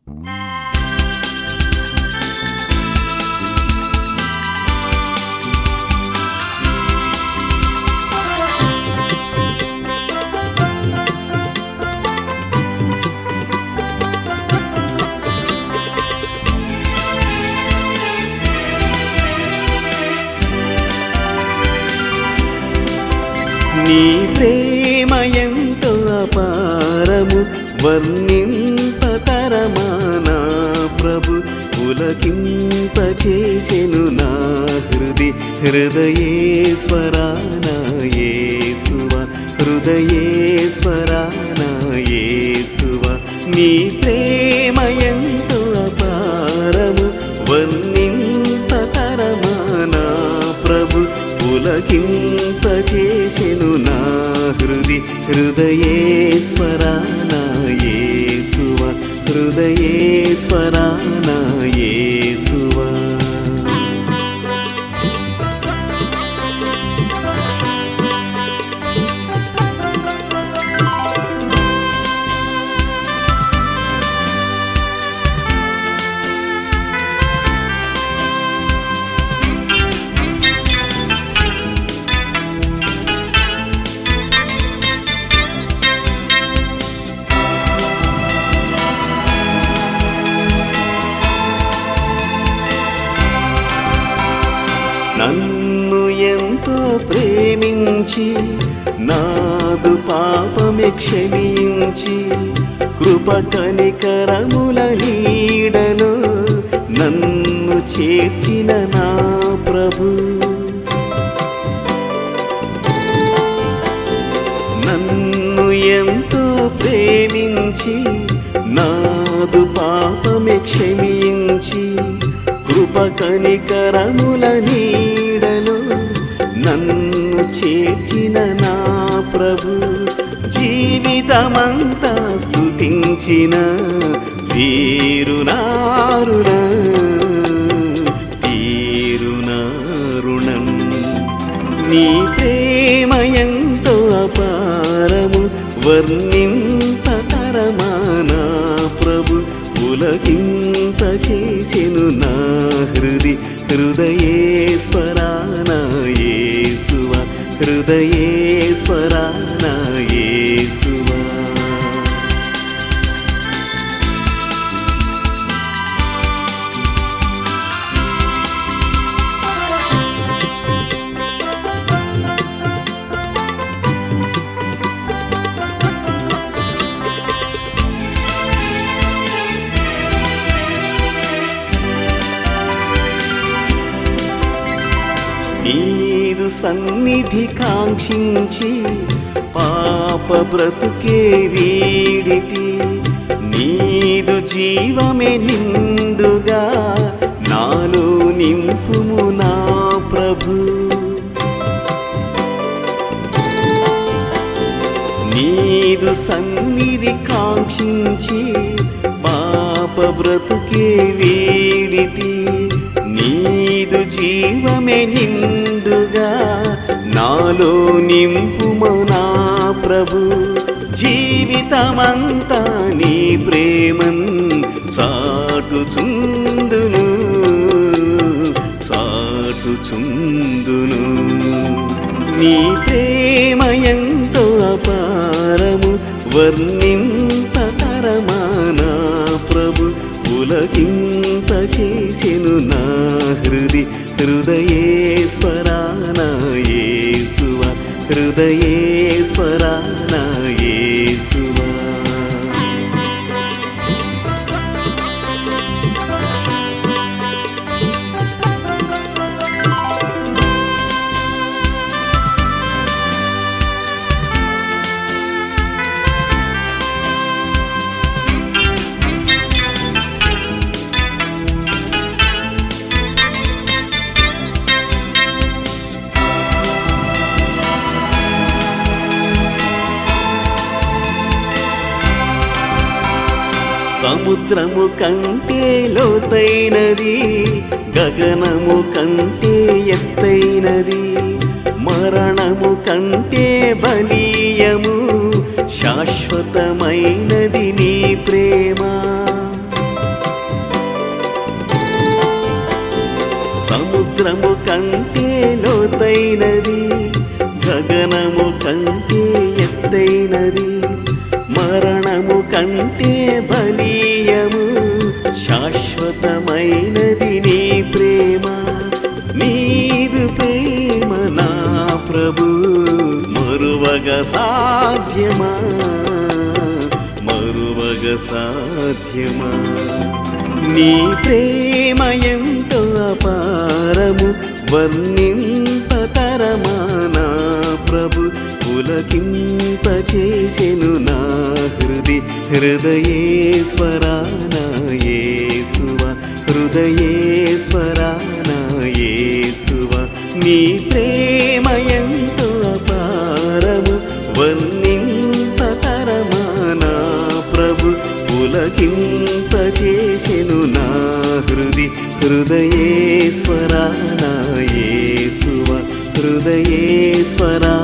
నీ ప్రేమ ఎంతో అపారము, వర్ణింపతరమా నా ప్రభు. పులకింపచేసెను నా హృదయేశ్వరా నా యేసువా, హృదయేశ్వరా నా యేసువా. నీ ప్రేమ ఎంతో అపారము, వర్ణింపతరమా నా ప్రభు. పులకింపచేసెను నా హృదయేశ్వరా నా యేసువా, హృదయేశ్వరా నా యేసువా. నన్ను ఎంతో ప్రేమించి నాదు పాపమే క్షమించి, కృప కనికరముల నీడలో నన్ను చేర్చిన నా ప్రభు. నన్ను ఎంతో ప్రేమించి నాదు పాపమే క్షమించి, కృప కనికరముల నీడలో నన్ను చేర్చిన నా ప్రభు. జీవితమంతా స్తుతించిన తీరునారుణం. నీ ప్రేమ ఎంతో అపారము, వర్ణింపతరమా నా ప్రభు. పులకింపచేసెను నా హృదయేశ్వరా నా యేసువా, హృదయేశ్వరా నా యేసువా. నీదు సన్నిధి కాంక్షించి పాప బ్రతుకే వీడితి, నీదు జీవమే నిండుగా నాలో నింపుము నా ప్రభు. నీదు సన్నిధి కాంక్షించి పాప బ్రతుకే వీడితి, నీదు జీవమే నిండుగా నాలో నింపుము నా ప్రభు. జీవితమంతా నీ ప్రేమన్ చాటుచుందును. నీ ప్రేమ ఎంతో అపారము, వర్ణింపతరమా నా ప్రభు. పులకింపచేసెను నా హృదయేశ్వరా నా యేసువా, హృదయేశ్వరా నా యేసువా. సముద్రము కంటే లోతైనది, గగనము కంటే ఎత్తైనది, మరణము కంటే బలీయము, శాశ్వతమైనది నీ ప్రేమ. సముద్రము కంటే లోతైనది, గగనము కంటే ఎత్తైనది, మరణము కంటే బలీయము, శాశ్వతమైనది నీ ప్రేమ. నీదు ప్రేమ నా ప్రభు, మరువగ సాధ్యమా, మరువగ సాధ్యమా. నీ ప్రేమ ఎంతో అపారము, వర్ణింపతరమా నా ప్రభు. పులకింపచేసెను నా హృదయేశ్వరా నా యేసువా, హృదయేశ్వరా నా యేసువా. నీ ప్రేమ ఎంతో అపారము, వర్ణింపతరమా నా ప్రభు. పులకింపచేసెను నా హృదయేశ్వరా నా యేసువా, హృదయేశ్వరా